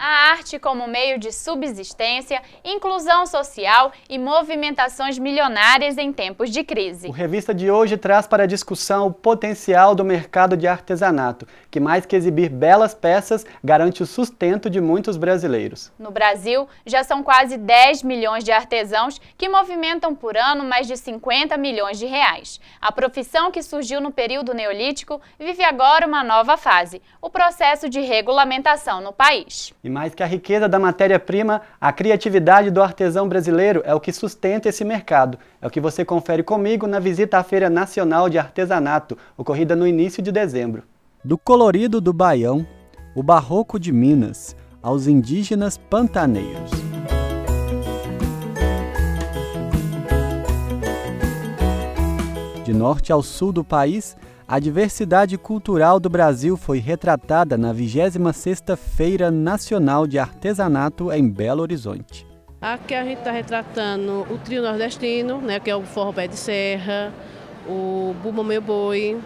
A arte como meio de subsistência, inclusão social e movimentações milionárias em tempos de crise. O Revista de hoje traz para a discussão o potencial do mercado de artesanato, que mais que exibir belas peças, garante o sustento de muitos brasileiros. No Brasil, já são quase 10 milhões de artesãos que movimentam por ano mais de 50 milhões de reais. A profissão que surgiu no período neolítico vive agora uma nova fase, o processo de regulamentação no país. E mais que a riqueza da matéria-prima, a criatividade do artesão brasileiro é o que sustenta esse mercado. É o que você confere comigo na visita à Feira Nacional de Artesanato, ocorrida no início de dezembro. Do colorido do Baião, o barroco de Minas, aos indígenas pantaneiros. De norte ao sul do país, a diversidade cultural do Brasil foi retratada na 26ª Feira Nacional de Artesanato em Belo Horizonte. Aqui a gente está retratando o trio nordestino, né, que é o forró pé de serra, o bumbo meu boi,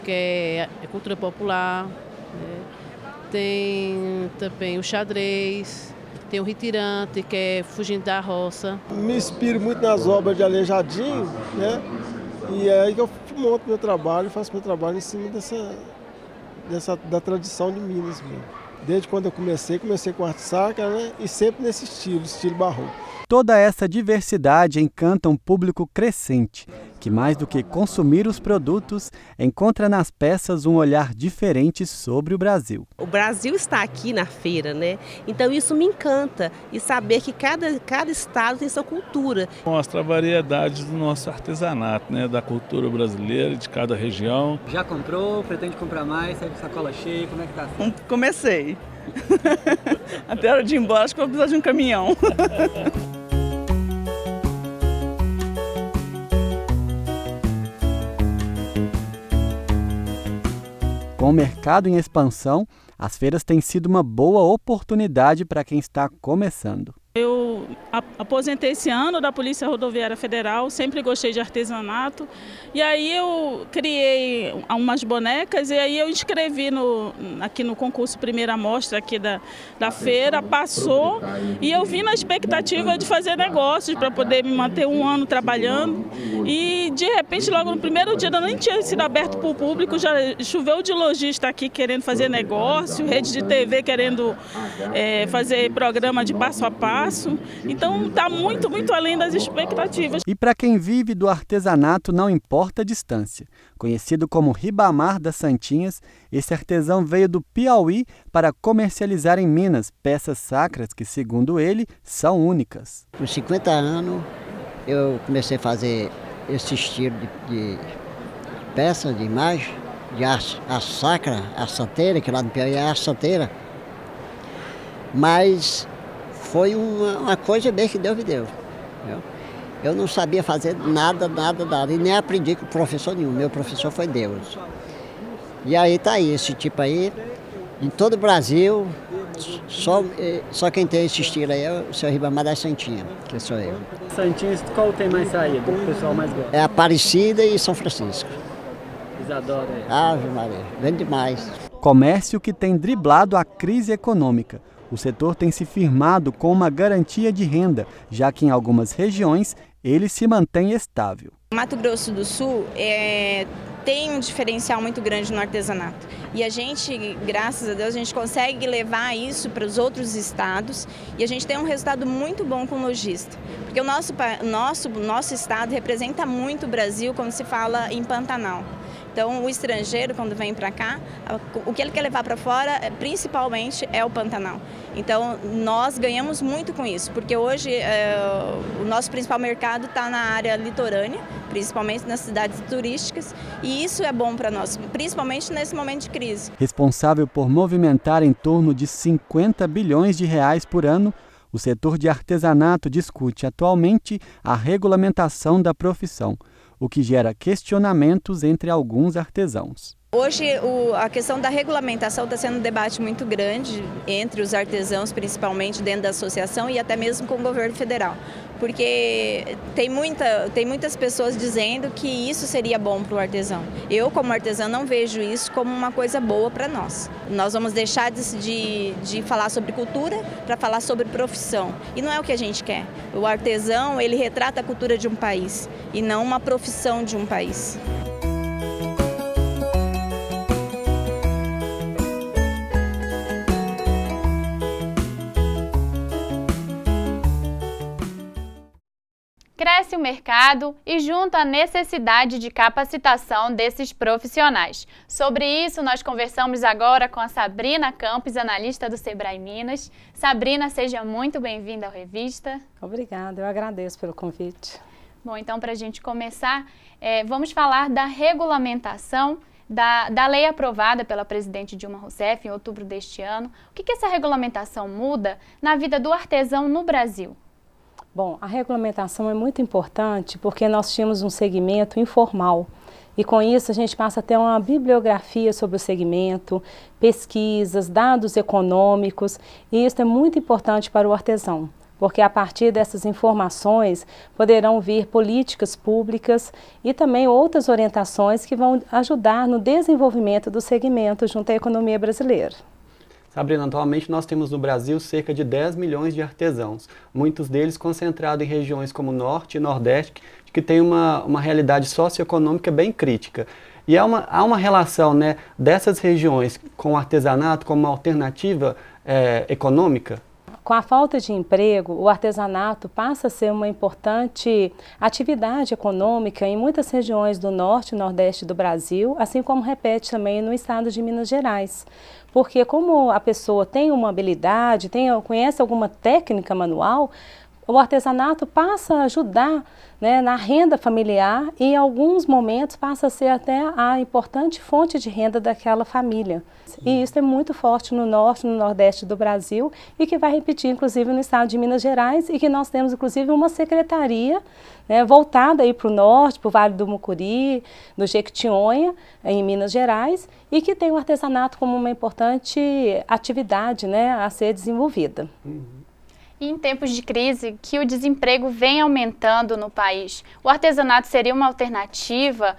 que é cultura popular, né. Tem também o xadrez, tem o ritirante, que é fugindo da roça. Me inspiro muito nas obras de Aleijadinho, né? E é aí que eu monto meu trabalho, faço meu trabalho em cima da tradição de Minas mesmo. Desde quando eu comecei com arte sacra, né? E sempre nesse estilo barroco. Toda essa diversidade encanta um público crescente, que mais do que consumir os produtos, encontra nas peças um olhar diferente sobre o Brasil. O Brasil está aqui na feira, né? Então isso me encanta, e saber que cada estado tem sua cultura. Mostra a variedade do nosso artesanato, né? Da cultura brasileira, de cada região. Já comprou? Pretende comprar mais? Sai com sacola cheia? Como é que tá? Comecei. Até a hora de ir embora, acho que vou precisar de um caminhão. Com o mercado em expansão, as feiras têm sido uma boa oportunidade para quem está começando. Eu aposentei esse ano da Polícia Rodoviária Federal, sempre gostei de artesanato. E aí eu criei umas bonecas e aí eu inscrevi aqui no concurso Primeira Mostra aqui da feira, passou. E eu vim na expectativa de fazer negócios para poder me manter um ano trabalhando. E de repente, logo no primeiro dia, eu nem tinha sido aberto para o público, já choveu de lojista aqui querendo fazer negócio, rede de TV querendo fazer programa de passo a passo. Então está muito, muito além das expectativas. E para quem vive do artesanato não importa a distância. Conhecido como Ribamar das Santinhas, esse artesão veio do Piauí para comercializar em Minas peças sacras que, segundo ele, são únicas. Com 50 anos eu comecei a fazer esse estilo de peça, de imagem, de arte sacra, a santeira, que lá no Piauí é a santeira. Mas foi uma coisa bem que Deus me deu. Eu não sabia fazer nada, e nem aprendi com professor nenhum. Meu professor foi Deus. E aí tá aí, esse tipo aí, em todo o Brasil, só quem tem esse estilo aí é o seu Ribamar das Santinhas, que sou eu. Santinhas, qual tem mais saída, que o pessoal mais gosta? É Aparecida e São Francisco. Isadora. Ave Maria, vende demais. Comércio que tem driblado a crise econômica. O setor tem se firmado com uma garantia de renda, já que em algumas regiões ele se mantém estável. Mato Grosso do Sul tem um diferencial muito grande no artesanato. E a gente, graças a Deus, a gente consegue levar isso para os outros estados e a gente tem um resultado muito bom com o lojista. Porque o nosso estado representa muito o Brasil quando se fala em Pantanal. Então, o estrangeiro, quando vem para cá, o que ele quer levar para fora, principalmente, é o Pantanal. Então, nós ganhamos muito com isso, porque hoje o nosso principal mercado está na área litorânea, principalmente nas cidades turísticas, e isso é bom para nós, principalmente nesse momento de crise. Responsável por movimentar em torno de 50 bilhões de reais por ano, o setor de artesanato discute atualmente a regulamentação da profissão, o que gera questionamentos entre alguns artesãos. Hoje a questão da regulamentação está sendo um debate muito grande entre os artesãos, principalmente dentro da associação e até mesmo com o governo federal. porque tem muitas pessoas dizendo que isso seria bom para o artesão. Eu, como artesã, não vejo isso como uma coisa boa para nós. Nós vamos deixar de falar sobre cultura para falar sobre profissão, e não é o que a gente quer. O artesão, ele retrata a cultura de um país e não uma profissão de um país. Cresce o mercado e junto à necessidade de capacitação desses profissionais. Sobre isso, nós conversamos agora com a Sabrina Campos, analista do Sebrae Minas. Sabrina, seja muito bem-vinda ao Revista. Obrigada, eu agradeço pelo convite. Bom, então, para a gente começar, vamos falar da regulamentação da lei aprovada pela presidente Dilma Rousseff em outubro deste ano. O que essa regulamentação muda na vida do artesão no Brasil? Bom, a regulamentação é muito importante porque nós tínhamos um segmento informal e com isso a gente passa a ter uma bibliografia sobre o segmento, pesquisas, dados econômicos, e isso é muito importante para o artesão, porque a partir dessas informações poderão vir políticas públicas e também outras orientações que vão ajudar no desenvolvimento do segmento junto à economia brasileira. Sabrina, atualmente nós temos no Brasil cerca de 10 milhões de artesãos, muitos deles concentrados em regiões como Norte e Nordeste, que tem uma realidade socioeconômica bem crítica. E há uma relação, né, dessas regiões com o artesanato como uma alternativa econômica? Com a falta de emprego, o artesanato passa a ser uma importante atividade econômica em muitas regiões do Norte e Nordeste do Brasil, assim como repete também no estado de Minas Gerais. Porque como a pessoa tem uma habilidade, conhece alguma técnica manual, o artesanato passa a ajudar, né, na renda familiar e em alguns momentos passa a ser até a importante fonte de renda daquela família. E isso é muito forte no Norte e no Nordeste do Brasil e que vai repetir inclusive no estado de Minas Gerais e que nós temos inclusive uma secretaria, né, voltada aí para o Norte, para o Vale do Mucuri, do Jequitinhonha, em Minas Gerais, e que tem o artesanato como uma importante atividade, né, a ser desenvolvida. E em tempos de crise, que o desemprego vem aumentando no país, o artesanato seria uma alternativa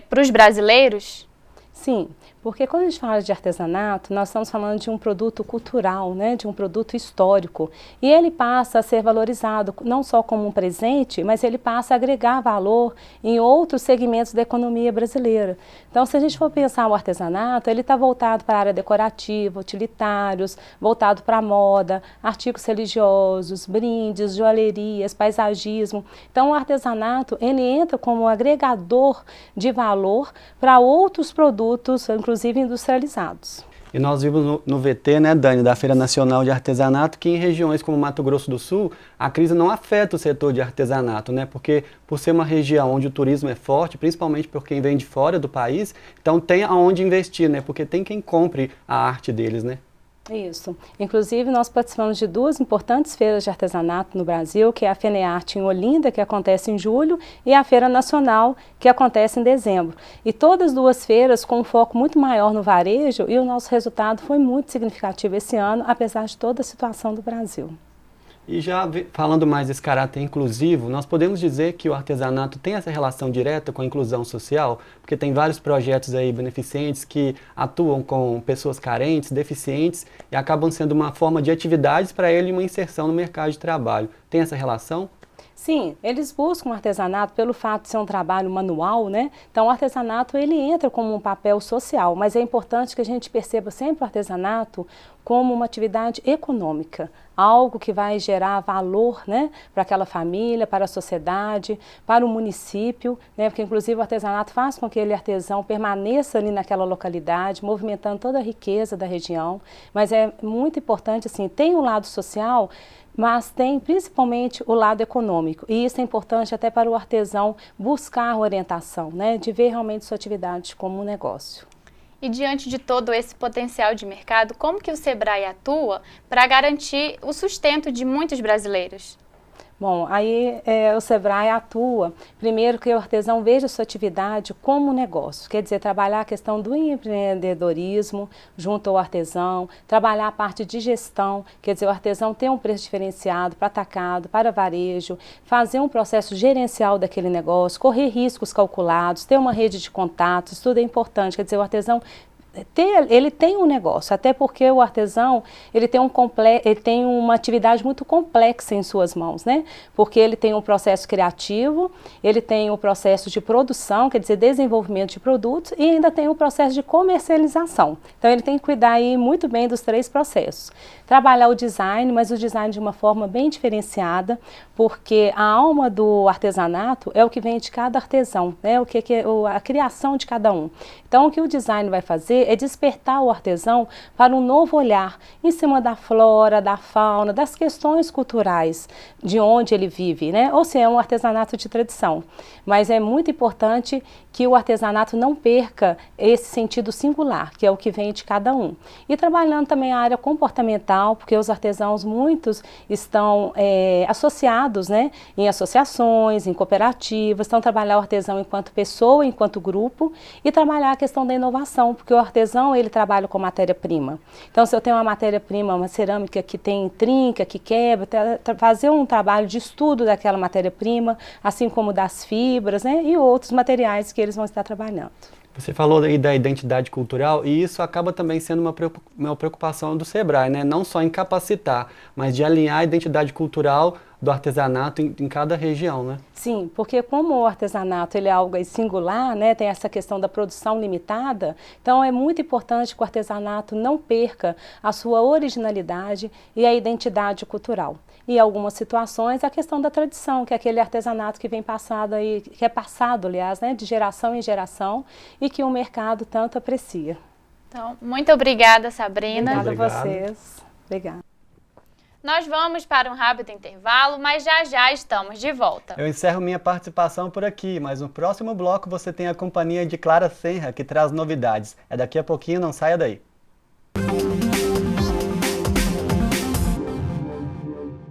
para os brasileiros? Sim, porque quando a gente fala de artesanato, nós estamos falando de um produto cultural, né, de um produto histórico. E ele passa a ser valorizado não só como um presente, mas ele passa a agregar valor em outros segmentos da economia brasileira. Então, se a gente for pensar o artesanato, ele está voltado para a área decorativa, utilitários, voltado para a moda, artigos religiosos, brindes, joalherias, paisagismo. Então, o artesanato, ele entra como um agregador de valor para outros produtos, inclusive industrializados. E nós vimos no VT, né, Dani, da Feira Nacional de Artesanato, que em regiões como Mato Grosso do Sul, a crise não afeta o setor de artesanato, né, porque por ser uma região onde o turismo é forte, principalmente por quem vem de fora do país, então tem aonde investir, né, porque tem quem compre a arte deles, né. Isso. Inclusive, nós participamos de duas importantes feiras de artesanato no Brasil, que é a FENEARTE em Olinda, que acontece em julho, e a Feira Nacional, que acontece em dezembro. E todas as duas feiras com um foco muito maior no varejo, e o nosso resultado foi muito significativo esse ano, apesar de toda a situação do Brasil. E já falando mais desse caráter inclusivo, nós podemos dizer que o artesanato tem essa relação direta com a inclusão social, porque tem vários projetos aí beneficentes que atuam com pessoas carentes, deficientes, e acabam sendo uma forma de atividades para ele e uma inserção no mercado de trabalho. Tem essa relação? Sim, eles buscam o artesanato pelo fato de ser um trabalho manual, né? Então o artesanato ele entra como um papel social, mas é importante que a gente perceba sempre o artesanato como uma atividade econômica, algo que vai gerar valor, né, para aquela família, para a sociedade, para o município, né, porque inclusive o artesanato faz com que aquele artesão permaneça ali naquela localidade, movimentando toda a riqueza da região, mas é muito importante, assim, tem um lado social, mas tem principalmente o lado econômico, e isso é importante até para o artesão buscar orientação, né, de ver realmente sua atividade como um negócio. E diante de todo esse potencial de mercado, como que o Sebrae atua para garantir o sustento de muitos brasileiros? Bom, aí o Sebrae atua, primeiro que o artesão veja a sua atividade como um negócio, quer dizer, trabalhar a questão do empreendedorismo junto ao artesão, trabalhar a parte de gestão, quer dizer, o artesão ter um preço diferenciado para atacado, para varejo, fazer um processo gerencial daquele negócio, correr riscos calculados, ter uma rede de contatos, isso tudo é importante, quer dizer, o artesão ele tem um negócio, até porque o artesão ele tem uma atividade muito complexa em suas mãos, né? Porque ele tem um processo criativo, ele tem o processo de produção, quer dizer, desenvolvimento de produtos, e ainda tem o processo de comercialização. Então ele tem que cuidar aí muito bem dos 3 processos. Trabalhar o design, mas o design de uma forma bem diferenciada, porque a alma do artesanato é o que vem de cada artesão, né? A criação de cada um. Então o que o design vai fazer é despertar o artesão para um novo olhar em cima da flora, da fauna, das questões culturais de onde ele vive, né? Ou seja, é um artesanato de tradição. Mas é muito importante que o artesanato não perca esse sentido singular, que é o que vem de cada um. E trabalhando também a área comportamental, porque os artesãos, muitos estão associados, né, em associações, em cooperativas, então trabalhar o artesão enquanto pessoa, enquanto grupo, e trabalhar a questão da inovação, porque o artesão, ele trabalha com matéria-prima. Então, se eu tenho uma matéria-prima, uma cerâmica que tem trinca, que quebra, fazer um trabalho de estudo daquela matéria-prima, assim como das fibras, né, e outros materiais que eles vão estar trabalhando. Você falou aí da identidade cultural e isso acaba também sendo uma preocupação do Sebrae, né? Não só em capacitar, mas de alinhar a identidade cultural do artesanato em cada região, né? Sim, porque como o artesanato ele é algo singular, né, tem essa questão da produção limitada, então é muito importante que o artesanato não perca a sua originalidade e a identidade cultural. E em algumas situações a questão da tradição, que é aquele artesanato que vem passado aí, que é passado, aliás, né, de geração em geração e que o mercado tanto aprecia. Então, muito obrigada, Sabrina. Obrigada a vocês. Obrigada. Nós vamos para um rápido intervalo, mas já estamos de volta. Eu encerro minha participação por aqui, mas no próximo bloco você tem a companhia de Clara Senra, que traz novidades. É daqui a pouquinho, não saia daí.